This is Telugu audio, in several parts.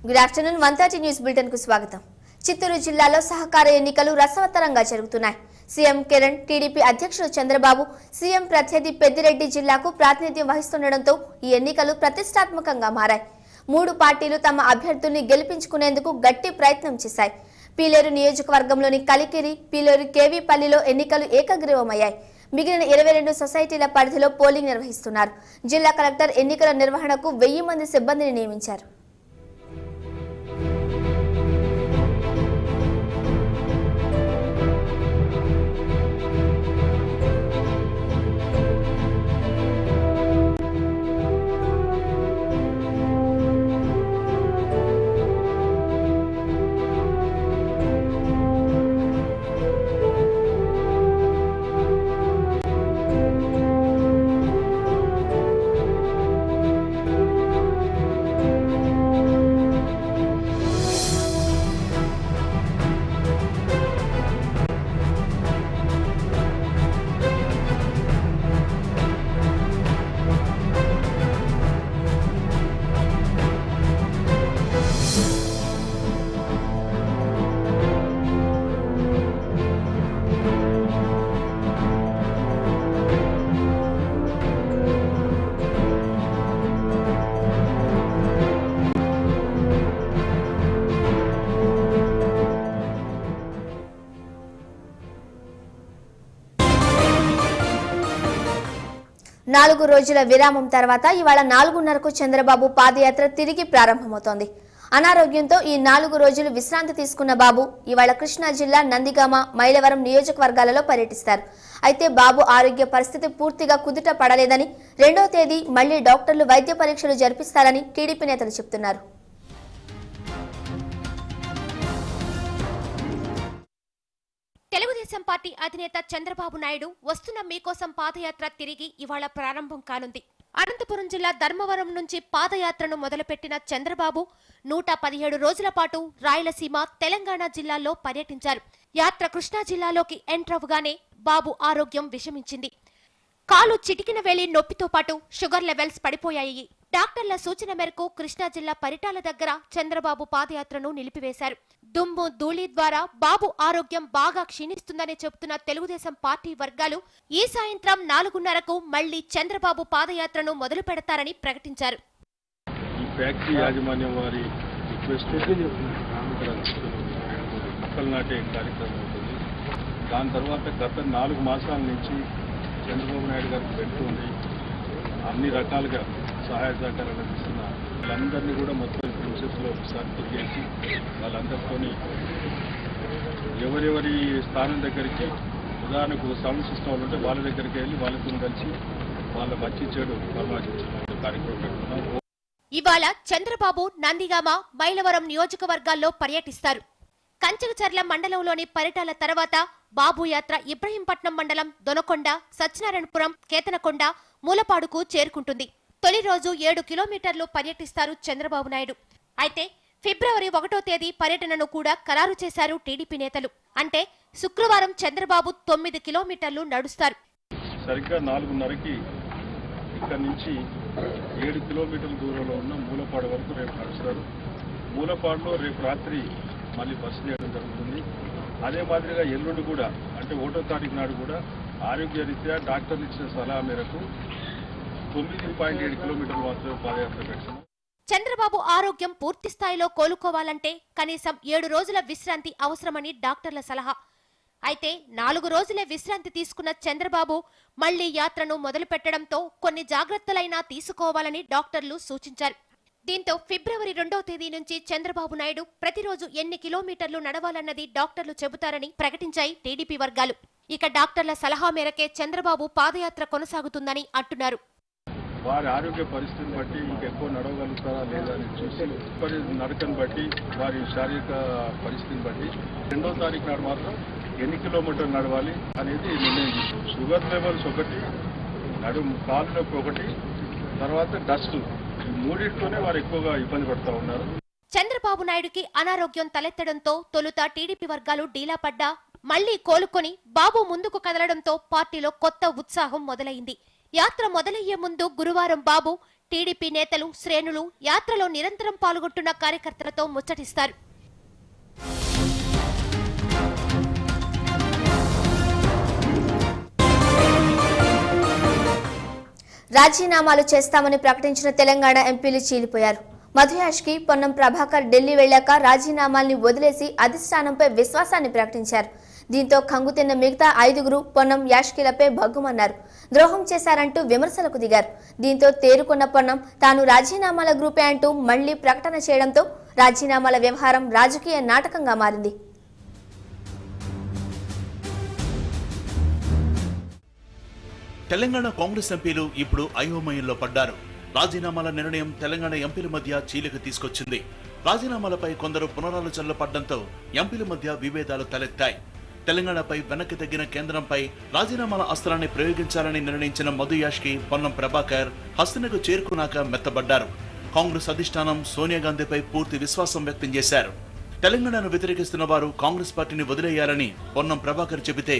గుడ్ ఆఫ్టర్నూన్ 130 న్యూస్ బులెటిన్ కు స్వాగతం. చిత్తూరు జిల్లాలో సహకార ఎన్నికలు రసవత్తరంగా జరుగుతున్నాయి. సీఎం కిరణ్, టీడీపీ అధ్యక్షుడు చంద్రబాబు, సీఎం ప్రత్యర్థి పెద్దిరెడ్డి జిల్లాకు ప్రాతినిధ్యం వహిస్తుండటంతో ఈ ఎన్నికలు ప్రతిష్టాత్మకంగా మారాయి. 3 పార్టీలు తమ అభ్యర్థుల్ని గెలిపించుకునేందుకు గట్టి ప్రయత్నం చేశాయి. పీలేరు నియోజకవర్గంలోని కలికిరి, పీలేరు కేవీపల్లిలో ఎన్నికలు ఏకగ్రీవమయ్యాయి. మిగిలిన 22 సొసైటీల పరిధిలో పోలింగ్ నిర్వహిస్తున్నారు. జిల్లా కలెక్టర్ ఎన్నికల నిర్వహణకు 1000 మంది సిబ్బందిని నియమించారు. నాలుగు రోజుల విరామం తర్వాత ఇవాళ 4:30కు చంద్రబాబు పాదయాత్ర తిరిగి ప్రారంభమవుతోంది. అనారోగ్యంతో ఈ 4 రోజులు విశ్రాంతి తీసుకున్న బాబు ఇవాళ కృష్ణా జిల్లా నందిగామ, మైలవరం నియోజకవర్గాలలో పర్యటిస్తారు. అయితే బాబు ఆరోగ్య పరిస్థితి పూర్తిగా కుదుట పడలేదని, 2వ తేదీ మళ్లీ డాక్టర్లు వైద్య పరీక్షలు జరిపిస్తారని టీడీపీ నేతలు చెబుతున్నారు. తెలుగుదేశం పార్టీ అధినేత చంద్రబాబు నాయుడు వస్తున్న మీకోసం పాదయాత్ర తిరిగి ఇవాళ ప్రారంభం కానుంది. అనంతపురం జిల్లా ధర్మవరం నుంచి పాదయాత్రను మొదలుపెట్టిన చంద్రబాబు 117 రోజుల పాటు రాయలసీమ, తెలంగాణ జిల్లాల్లో పర్యటించారు. యాత్ర కృష్ణా జిల్లాలోకి ఎంటర్ అవగానే బాబు ఆరోగ్యం విషమించింది. కాలు చిటికిన వేలి నొప్పితో పాటు షుగర్ లెవెల్స్ పడిపోయాయి. డాక్టర్ల సూచన మేరకు కృష్ణా జిల్లా పరిటాల దగ్గర చంద్రబాబు పాదయాత్రను నిలిపివేశారు. దుమ్ము, ధూళి ద్వారా బాబు ఆరోగ్యం బాగా క్షీణిస్తుందని చెబుతున్న తెలుగుదేశం పార్టీ వర్గాలు ఈ సాయంత్రం 4:30కు మళ్లీ చంద్రబాబు పాదయాత్రను మొదలు పెడతారని ప్రకటించారు. దాని తర్వాత గత 4 మాసాల నుంచి చంద్రబాబు నాయుడు గారికి పెడుతుంది అన్ని రకాలుగా సహాయ సహకారాలు అందిస్తున్న వాళ్ళందరినీ కూడా మొత్తం ప్రిన్సెస్లో ఒకసారి చేసి వాళ్ళందరితో ఎవరెవరి స్థానం దగ్గరికి, ఉదాహరణకు సౌండ్ సిస్టమ్ వాళ్ళు ఉంటే వాళ్ళ దగ్గరికి వెళ్ళి వాళ్ళతో కలిసి వాళ్ళ మంచి చెడు పరామర్శించిన కార్యక్రమం పెట్టుకున్నాం. ఇవాళ చంద్రబాబు నందిగామ, మైలవరం నియోజకవర్గాల్లో పర్యటిస్తారు. కంచకచర్ల మండలంలోని పరిటాల తర్వాత బాబు యాత్ర ఇబ్రహీంపట్నం మండలం దొనకొండ, సత్యనారాయణపురం, కేతనకొండ, మూలపాడుకు చేరుకుంటుంది. తొలి రోజు 7 కిలోమీటర్లు పర్యటిస్తారు చంద్రబాబు నాయుడు. అయితే ఫిబ్రవరి 1వ తేదీ పర్యటనను కూడా ఖరారు చేశారు టీడీపీ నేతలు. అంటే శుక్రవారం చంద్రబాబు 9 కిలోమీటర్లు నడుస్తారు. సరిగ్గా 4:30కి ఇక్కడ నుంచి 7 కిలోమీటర్ల దూరంలో ఉన్న మూలపాడు వరకు రేపు నడుస్తారు. మూలపాడులో రేపు రాత్రి మళ్ళీ బస్సు చేయడం జరుగుతుంది. అదే మాదిరిగా ఎల్లుండి కూడా, అంటే 1వ తారీఖు నాడు కూడా ఆరోగ్య రీత్యా డాక్టర్లు ఇచ్చిన సలహా మేరకు 9.7 కిలోమీటర్లు మాత్రమే పాదయాత్ర పెడుతున్నాం. చంద్రబాబు ఆరోగ్యం పూర్తి స్థాయిలో కోలుకోవాలంటే కనీసం 7 రోజుల విశ్రాంతి అవసరమని డాక్టర్ల సలహా. అయితే 4 రోజులే విశ్రాంతి తీసుకున్న చంద్రబాబు మళ్లీ యాత్రను మొదలు పెట్టడంతో కొన్ని జాగ్రత్తలైనా తీసుకోవాలని డాక్టర్లు సూచించారు. దీంతో ఫిబ్రవరి 2వ తేదీ నుంచి చంద్రబాబు నాయుడు ప్రతిరోజు ఎన్ని కిలోమీటర్లు నడవాలన్నది డాక్టర్లు చెబుతారని ప్రకటించాయి టీడీపీ వర్గాలు. ఇక డాక్టర్ల సలహా మేరకే చంద్రబాబు పాదయాత్ర కొనసాగుతుందని అంటున్నారు. వారి ఆరోగ్య పరిస్థితిని బట్టి ఇంకెక్కువ నడవగలుగుతారా లేదా అని చూసి నడకను బట్టి, వారి శారీరక పరిస్థితిని బట్టి 2వ తారీఖు నాడు మాత్రం ఎన్ని కిలోమీటర్లు నడవాలి అనేది నిర్ణయం చేశారు. షుగర్ లెవెల్స్ ఒకటి, నడుము కాలు నొప్పి ఒకటి, తర్వాత డస్ట్, ఈ మూడింటితోనే వారు ఎక్కువగా ఇబ్బంది పడుతూ ఉన్నారు. చంద్రబాబు నాయుడుకి అనారోగ్యం తలెత్తడంతో తొలుత టీడీపీ వర్గాలు డీలా పడ్డా మళ్లీ కోలుకొని బాబు ముందుకు కదలడంతో పార్టీలో కొత్త ఉత్సాహం మొదలైంది. యాత్ర మొదలయ్యే ముందు గురువారం బాబు టీడీపీ నేతలు శ్రేణులు యాత్రలో నిరంతరం పాల్గొంటున్న కార్యకర్తలతో ముచ్చటిస్తారు. రాజీనామాలు చేస్తామని ప్రకటించిన తెలంగాణ ఎంపీలు చీలిపోయారు. మధుయాష్కి పొన్నం ప్రభాకర్ ఢిల్లీ వెళ్లాక రాజీనామాల్ని వదిలేసి అధిష్టానంపై విశ్వాసాన్ని ప్రకటించారు. దీంతో కంగుతిన్న మిగతా 5గురు పొన్నం యాష్కీలపై భగ్గుమన్నారు. ద్రోహం చేశారంటూ విమర్శలకు దిగారు. దీంతో తేరుకున్న పొన్నం తాను రాజీనామాల గ్రూపే అంటూ మళ్లీ ప్రకటన చేయడంతో రాజీనామాల వ్యవహారం రాజకీయ నాటకంగా మారింది. తెలంగాణ కాంగ్రెస్ ఎంపీలు ఇప్పుడు అయోమయంలో పడ్డారు. రాజీనామాల నిర్ణయం తెలంగాణ ఎంపీల మధ్య చీలిక తీసుకొచ్చింది. రాజీనామాలపై కొందరు పునరాలోచనలు పడ్డంతో ఎంపీల మధ్య విభేదాలు తలెత్తాయి. తెలంగాణపై వెనక్కి తగ్గిన కేంద్రంపై రాజీనామాల అస్త్రాన్ని ప్రయోగించాలని నిర్ణయించిన మధుయాష్కి పొన్నం ప్రభాకర్ హస్తినకు చేరుకున్నాక మెత్తబడ్డారు. కాంగ్రెస్ అధిష్టానం సోనియా గాంధీపై పూర్తి విశ్వాసం వ్యక్తం చేశారు. తెలంగాణను వ్యతిరేకిస్తున్న వారు కాంగ్రెస్ పార్టీని వదిలేయాలని పొన్నం ప్రభాకర్ చెబితే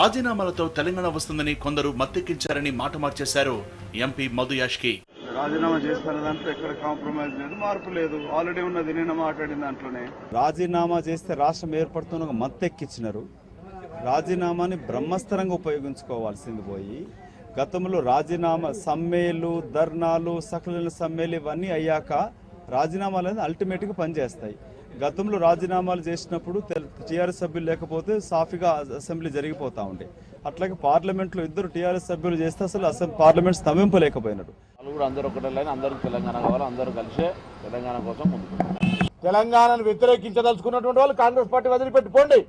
రాజీనామాలతో తెలంగాణ వస్తుందని కొందరు మత్తెక్కించారని మాట మార్చేశారు ఎంపీ మధుయాష్కి. రాజీనామా చేస్తున్న దాంట్లో ఎక్కడ కాంప్రమైజ్ లేదు, మార్పు లేదు. ఆల్రెడీ ఉన్నది నేను మాట్లాడిన దాంట్లోనే. రాజీనామా చేస్తే రాష్ట్రం ఏర్పడుతున్న ఒక మత్తెక్కించినారు. రాజీనామాని బ్రహ్మస్త్రంగా ఉపయోగించుకోవాల్సింది పోయి గతంలో రాజీనామా సమ్మెలు, ధర్నాలు, సకల సమ్మెలు ఇవన్నీ అయ్యాక రాజీనామాలు అనేది అల్టిమేట్గా పనిచేస్తాయి. గతంలో రాజీనామాలు చేసినప్పుడు టీఆర్ఎస్ సభ్యులు లేకపోతే సాఫీగా అసెంబ్లీ జరిగిపోతా ఉండే. అట్లాగే పార్లమెంట్లో ఇద్దరు టీఆర్ఎస్ సభ్యులు చేస్తే అసలు పార్లమెంట్ స్తంభింపలేకపోయినాడు. అందరూ ఒకటే లైన్, అందరూ తెలంగాణ కావాలి, అందరూ కలిసే తెలంగాణ కోసం ముందుకు. తెలంగాణను వ్యతిరేకించదలుచుకున్నటువంటి వాళ్ళు కాంగ్రెస్ పార్టీ వదిలిపెట్టిపోండి.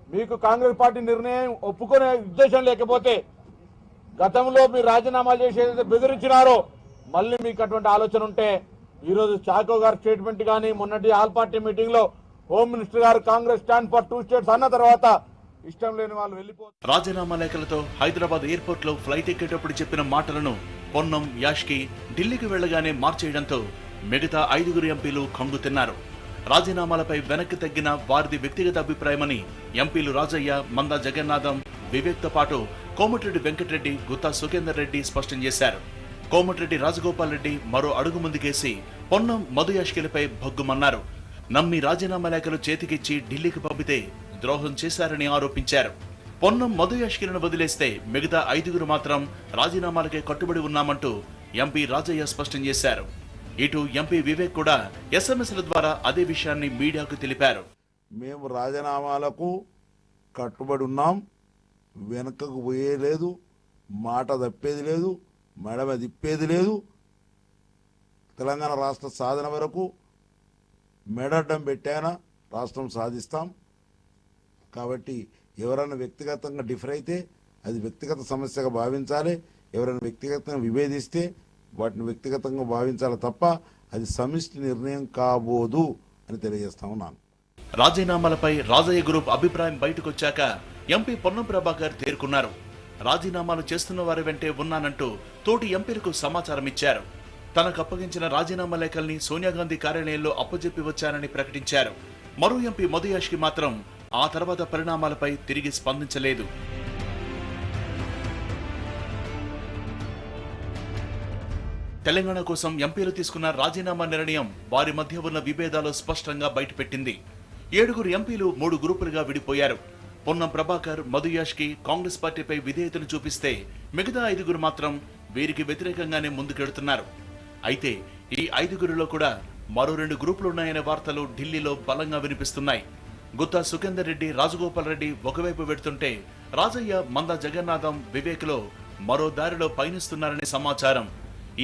మీకు కాంగ్రెస్ పార్టీ నిర్ణయం ఒప్పుకునే ఉద్దేశం లేకపోతే గతంలో మీరు రాజీనామాలు చేసేది బెదిరించినారో మళ్ళీ మీకు అటువంటి ఆలోచన ఉంటే ఈరోజు చాకో గారి స్టేట్మెంట్ కానీ మొన్నటి ఆల్ పార్టీ మీటింగ్ లో హోమ్ మినిస్టర్ గారు కాంగ్రెస్ స్టాండ్ ఫర్ 2 స్టేట్స్ అన్న తర్వాత ఇష్టం లేని వాళ్ళు వెళ్ళిపోతారు. రాజీనామా లేఖలతో హైదరాబాద్ ఎయిర్పోర్ట్ లో ఫ్లైట్ ఎక్కేటప్పుడు చెప్పిన మాటలను పొన్నం యాష్కి ఢిల్లీకి వెళ్లగానే మార్చేయడంతో మిగతా 5గురు ఎంపీలు కంగు తిన్నారు. రాజీనామాలపై వెనక్కి తగ్గిన వారిది వ్యక్తిగత అభిప్రాయమని ఎంపీలు రాజయ్య, మందా జగన్నాథం, వివేక్తో పాటు కోమటిరెడ్డి వెంకటరెడ్డి, గుత్తా సుఖేందర్ రెడ్డి స్పష్టం చేశారు. కోమటిరెడ్డి రాజగోపాల్ రెడ్డి మరో అడుగు ముందుకేసి పొన్నం మధుయాష్కిలపై భగ్గుమన్నారు. నమ్మి రాజీనామా లేఖలు చేతికిచ్చి ఢిల్లీకి పంపితే ద్రోహం చేశారని ఆరోపించారు. పొన్నం మధుయాష్కిలను వదిలేస్తే మిగతా 5గురు మాత్రం రాజీనామాలకే కట్టుబడి ఉన్నామంటూ ఎంపీ రాజయ్య స్పష్టం చేశారు. ఇటు ఎంపీ వివేక్ కూడా ఎస్ఎంఎస్ల ద్వారా అదే విషయాన్ని మీడియాకు తెలిపారు. మేము రాజీనామాలకు కట్టుబడి ఉన్నాం, వెనుకకు పోయేలేదు, మాట తప్పేది లేదు, మెడమ తిప్పేది లేదు. తెలంగాణ రాష్ట్ర సాధన వరకు మెడడ్డం పెట్టానా రాష్ట్రం సాధిస్తాం. కాబట్టి ఎవరైనా వ్యక్తిగతంగా డిఫర్ అయితే అది వ్యక్తిగత సమస్యగా భావించాలి. ఎవరైనా వ్యక్తిగతంగా విభేదిస్తే వాటిని వ్యక్తిగతంగా భావించాలి తప్ప అది సమిష్టి నిర్ణయం కాబోదు అని తెలియజేస్తా ఉన్నాను. రాజీనామాలపై రాజయ్య గ్రూప్ అభిప్రాయం బయటకొచ్చాక ఎంపీ పొన్నం ప్రభాకర్ తేరుకున్నారు. రాజీనామాలు చేస్తున్న వారి వెంటే ఉన్నానంటూ తోటి ఎంపీలకు సమాచారం ఇచ్చారు. తనకు అప్పగించిన రాజీనామా లేఖల్ని సోనియా గాంధీ కార్యాలయంలో అప్పజెప్పి వచ్చారని ప్రకటించారు. మరో ఎంపీ మధుయాష్కి మాత్రం ఆ తర్వాత పరిణామాలపై తిరిగి స్పందించలేదు. తెలంగాణ కోసం ఎంపీలు తీసుకున్న రాజీనామా నిర్ణయం వారి మధ్య ఉన్న విభేదాలు స్పష్టంగా బయటపెట్టింది. 7గురు ఎంపీలు 3 గ్రూపులుగా విడిపోయారు. పొన్నం ప్రభాకర్, మధుయాష్కి కాంగ్రెస్ పార్టీపై విధేయతను చూపిస్తే మిగతా 5గురు మాత్రం వీరికి వ్యతిరేకంగానే ముందుకెడుతున్నారు. అయితే ఈ 5గురిలో కూడా మరో 2 గ్రూపులున్నాయనే వార్తలు ఢిల్లీలో బలంగా వినిపిస్తున్నాయి. గుత్తా సుఖేందర్ రెడ్డి, రాజగోపాల్ రెడ్డి ఒకవైపు వెడుతుంటే రాజయ్య, మందా జగన్నాథం, వివేక్లో మరో దారిలో పయనిస్తున్నారనే సమాచారం.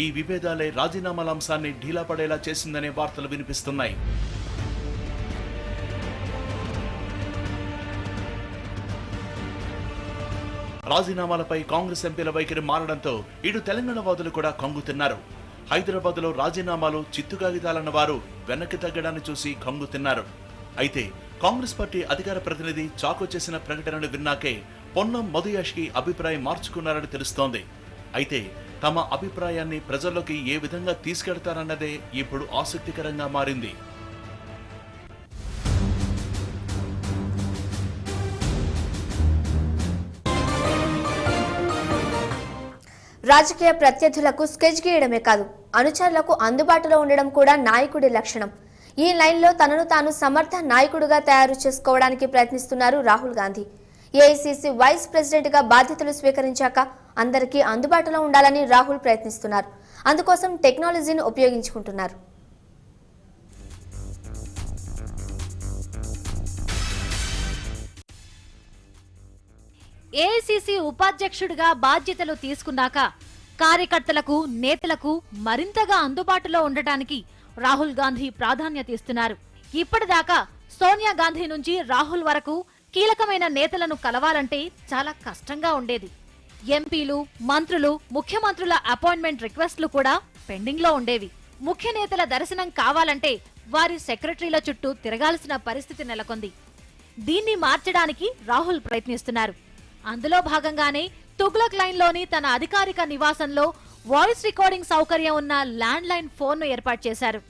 ఈ విభేదాలే రాజీనామాల అంశాన్ని ఢీలా పడేలా చేసిందనే వార్తలు వినిపిస్తున్నాయి. రాజీనామాలపై కాంగ్రెస్ ఎంపీల వైఖరి మారడంతో ఇటు తెలంగాణ వాదులు కూడా కంగుతిన్నారు. హైదరాబాద్ లో రాజీనామాలు చిత్తుకాగితాలన్న వారు వెనక్కి తగ్గడాన్ని చూసి కంగుతిన్నారు. అయితే కాంగ్రెస్ పార్టీ అధికార ప్రతినిధి చాకో చేసిన ప్రకటనను విన్నాకే పొన్నం మధుయాష్కి అభిప్రాయం మార్చుకున్నారని తెలుస్తోంది. అయితే తమ అభిప్రాయాన్ని ప్రజల్లోకి ఏ విధంగా తీసుకెడతారన్నదే ఇప్పుడు ఆసక్తికరంగా మారింది. రాజకీయ ప్రత్యర్థులకు స్కెచ్ గీయడమే కాదు, అనుచరులకు అందుబాటులో ఉండడం కూడా నాయకుడి లక్షణం. ఈ లైన్లో తనను తాను సమర్థ నాయకుడిగా తయారు చేసుకోవడానికి ప్రయత్నిస్తున్నారు రాహుల్ గాంధీ. ఏఐసీసీ వైస్ ప్రెసిడెంట్గా బాధ్యతలు స్వీకరించాక అందరికీ అందుబాటులో ఉండాలని రాహుల్ ప్రయత్నిస్తున్నారు. అందుకోసం టెక్నాలజీని ఉపయోగించుకుంటున్నారు. ఏఐసీసీ ఉపాధ్యక్షుడిగా బాధ్యతలు తీసుకున్నాక కార్యకర్తలకు, నేతలకు మరింతగా అందుబాటులో ఉండటానికి రాహుల్ గాంధీ ప్రాధాన్యత ఇస్తున్నారు. ఇప్పటిదాకా సోనియా గాంధీ నుంచి రాహుల్ వరకు కీలకమైన నేతలను కలవాలంటే చాలా కష్టంగా ఉండేది. ఎంపీలు, మంత్రులు, ముఖ్యమంత్రుల అపాయింట్మెంట్ రిక్వెస్ట్లు కూడా పెండింగ్ లో ఉండేవి. ముఖ్య నేతల దర్శనం కావాలంటే వారి సెక్రటరీల చుట్టూ తిరగాల్సిన పరిస్థితి నెలకొంది. దీన్ని మార్చడానికి రాహుల్ ప్రయత్నిస్తున్నారు. అందులో భాగంగానే తుగ్లక్ లైన్లోని తన అధికారిక నివాసంలో వాయిస్ రికార్డింగ్ సౌకర్యం ఉన్న ల్యాండ్ లైన్ ఫోన్ను ఏర్పాటు చేశారు.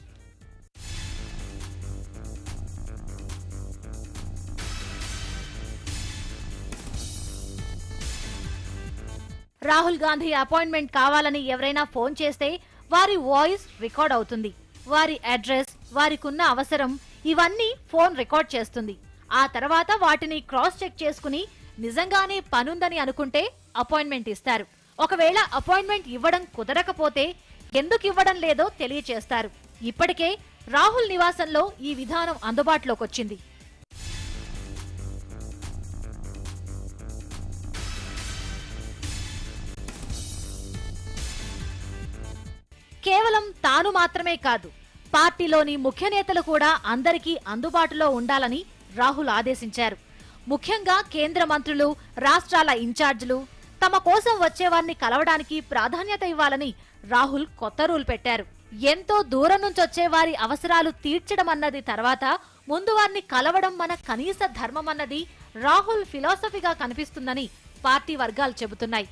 రాహుల్ గాంధీ అపాయింట్మెంట్ కావాలని ఎవరైనా ఫోన్ చేస్తే వారి వాయిస్ రికార్డ్ అవుతుంది. వారి అడ్రస్, వారికున్న అవసరం ఇవన్నీ ఫోన్ రికార్డ్ చేస్తుంది. ఆ తర్వాత వాటిని క్రాస్ చెక్ చేసుకుని నిజంగానే పనుందని అనుకుంటే అపాయింట్మెంట్ ఇస్తారు. ఒకవేళ అపాయింట్మెంట్ ఇవ్వడం కుదరకపోతే ఎందుకు ఇవ్వడం లేదో తెలియచేస్తారు. ఇప్పటికే రాహుల్ నివాసంలో ఈ విధానం అందుబాటులోకి వచ్చింది. కేవలం తాను మాత్రమే కాదు, పార్టీలోని ముఖ్య నేతలు కూడా అందరికీ అందుబాటులో ఉండాలని రాహుల్ ఆదేశించారు. ముఖ్యంగా కేంద్ర మంత్రులు, రాష్ట్రాల ఇన్ఛార్జీలు తమ కోసం వచ్చేవారిని కలవడానికి ప్రాధాన్యత ఇవ్వాలని రాహుల్ కొత్త రూల్ పెట్టారు. ఎంతో దూరం నుంచి వచ్చే వారి అవసరాలు తీర్చడం అన్నది తర్వాత, ముందు వారిని కలవడం మన కనీస ధర్మం అన్నది రాహుల్ ఫిలాసఫీగా కనిపిస్తుందని పార్టీ వర్గాలు చెబుతున్నాయి.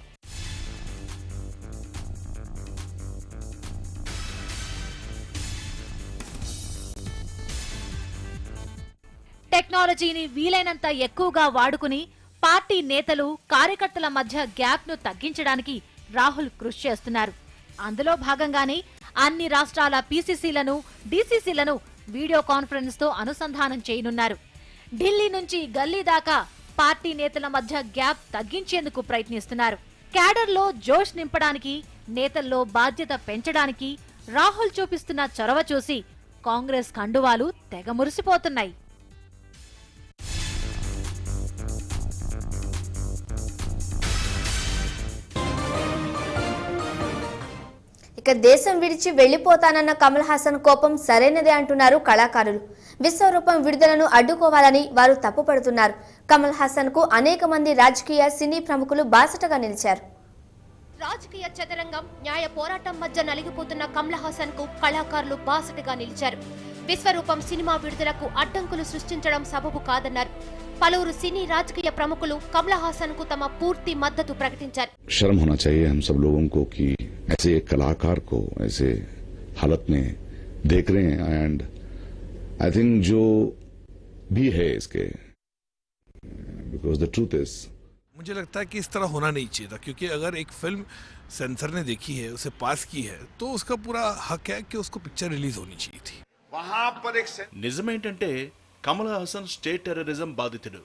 టెక్నాలజీని వీలైనంత ఎక్కువగా వాడుకుని పార్టీ నేతలు, కార్యకర్తల మధ్య గ్యాప్ ను తగ్గించడానికి రాహుల్ కృషి చేస్తున్నారు. అందులో భాగంగానే అన్ని రాష్ట్రాల పీసీసీలను, డీసీసీలను వీడియో కాన్ఫరెన్స్ తో అనుసంధానం చేయనున్నారు. ఢిల్లీ నుంచి గల్లీ దాకా పార్టీ నేతల మధ్య గ్యాప్ తగ్గించేందుకు ప్రయత్నిస్తున్నారు. క్యాడర్లో జోష్ నింపడానికి, నేతల్లో బాధ్యత పెంచడానికి రాహుల్ చూపిస్తున్న చొరవ చూసి కాంగ్రెస్ కండువాలు తెగ మురిసిపోతున్నాయి. ఇక దేశం విడిచి వెళ్లిపోతానన్న కమల్ హాసన్ కోపం సరైనదే అంటున్నారు కళాకారులు. విశ్వరూపం విడుదలను అడ్డుకోవాలని వారు తప్పుపడుతున్నారు. కమల్ హాసన్ కు అనేక మంది రాజకీయ, సినీ ప్రముఖులు బాసటగా నిలిచారు. రాజకీయ చదరంగం, న్యాయ పోరాటం మధ్య నలిగిపోతున్న కమల్ హాసన్ కు కళాకారులు బాసటగా నిలిచారు. విశ్వరూపం సినిమా విడుదలకు అడ్డంకులు సృష్టించడం సబబు కాదన్నారు. పలువురు సినీ, రాజకీయ ప్రముఖులు కమల్ హాసన్ కు తమ పూర్తి మద్దతు ప్రకటించారు. शर्म होना चाहिए हम सब लोगों को कि ऐसे एक कलाकार को ऐसे हालत में देख रहे हैं. एंड आई थिंक जो भी है इसके, बिकॉज द ट्रूथ इज, मुझे लगता है कि इस तरह होना नहीं चाहिए था, क्योंकि अगर एक फिल्म सेंसर ने देखी है, उसे पास की है, तो उसका पूरा हक है कि उसको पिक्चर रिलीज होनी चाहिए थी. वहां पर एक నిజమేంటంటే కమల్ హాసన్ స్టేట్ టెర్రరిజం బాధితుడు.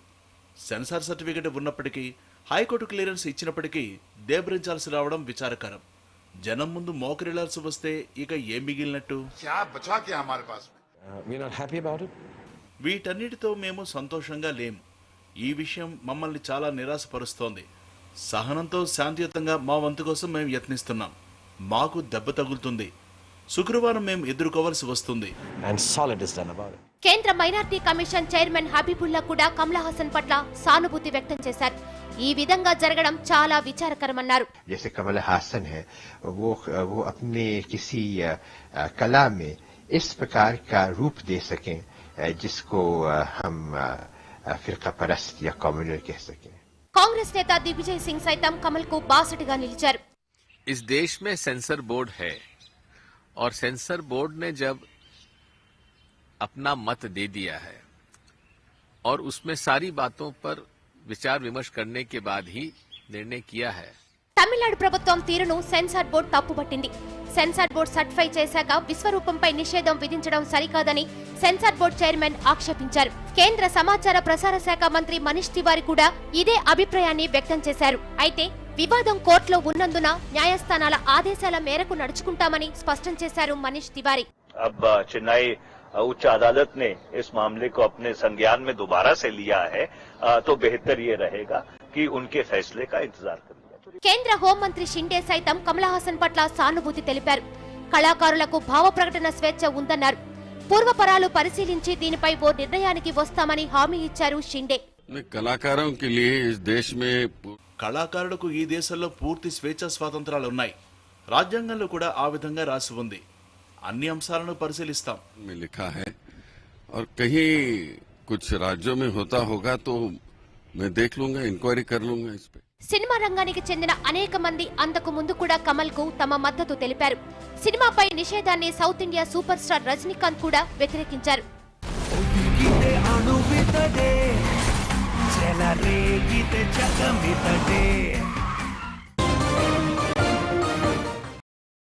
సెన్సార్ సర్టిఫికెట్ ఉన్నప్పటికీ, హైకోర్టు క్లియరెన్స్ ఇచ్చినప్పటికీ దేబ్రించాల్సి రావడం విచారకరం. జనం ముందు మోకరిల్లాల్సి వస్తే ఇక ఏం మిగిలినట్టు? వీటన్నిటితో మేము సంతోషంగా లేం. ఈ విషయం మమ్మల్ని చాలా నిరాశపరుస్తోంది. సహనంతో శాంతియుతంగా మా వంతు కోసం మేము యత్నిస్తున్నాం. మాకు దెబ్బ తగులుతుంది. శుక్రవారం మేము ఎదుర్కోవాల్సి వస్తుంది. కేంద్ర మైనార్టీ కమిషన్ చైర్మన్ హబీబుల్లా కూడా కమల్ హాసన్ పట్ల సానుభూతి వ్యక్తం చేశారు. ఈ విధంగా జరగడం చాలా విచారకరమన్నారు. जैसे कमल हासन है, वो अपने किसी कला में इस प्रकार का रूप दे सकें जिसको हम फिरका परस्त या कम्युनल कह सकें. కాంగ్రెస్ నేత దిగ్విజయ్ సింగ్ సైతం కమల్ కు బాసటగా నిలిచారు. इस देश में सेंसर बोर्ड है और सेंसर बोर्ड ने जब अपना मत दे दिया है और उसमें सारी बातों पर विचार विमर्श करने के बाद ही निर्णय किया है. తమిళనాడు ప్రభుత్వం తీరును సెన్సార్ బోర్డు తప్పుపట్టింది. సెన్సార్ బోర్డు సర్టిఫై చేశాక విశ్వరూపంపై నిషేధం విధించడం సరికాదని సెన్సార్ బోర్డు చైర్మన్ ఆక్షేపించారు. కేంద్ర సమాచార ప్రసార శాఖ మంత్రి మనీష్ తివారీ కూడా ఇదే అభిప్రాయాన్ని వ్యక్తం చేశారు. అయితే వివాదం కోర్టులో ఉన్నందున న్యాయస్థానాల ఆదేశాల మేరకు నడుచుకుంటామని స్పష్టం చేశారు మనీష్ తివారీ. अब चेन्नई उच्च अदालत ने इस मामले को अपने संज्ञान में दोबारा से लिया है तो बेहतर ये रहेगा कि उनके फैसले का इंतजार करें. కేంద్ర హోంమంత్రి షిండే సైతం కమల్ హాసన్ పట్ల సానుభూతి తెలిపారు. కళాకారులకు భావ ప్రకటన స్వేచ్ఛ ఉందన్నారు. పూర్వపరాలు పరిశీలించి దీనిపై ఓ నిర్ణయానికి వస్తామని హామీ ఇచ్చారు షిండే. కళాకారులకు ఈ దేశంలో పూర్తి స్వేచ్ఛ స్వాతంత్రాలు ఉన్నాయి. రాజ్యాంగంలో కూడా ఆ విధంగా రాసి ఉంది. అన్ని అంశాలను పరిశీలిస్తాం. लिखा है और कहीं कुछ राज्यों में होता होगा तो मैं देख लूंगा, इंक्वायरी कर लूंगा इस पे. సినిమా రంగానికి చెందిన అనేక మంది అంతకు ముందు కూడా కమల్ కు తమ మద్దతు తెలిపారు. సినిమాపై నిషేధాన్ని south India super star Rajinikanth కూడా వ్యతిరేకించారు. చెలరేగితే జగమితడే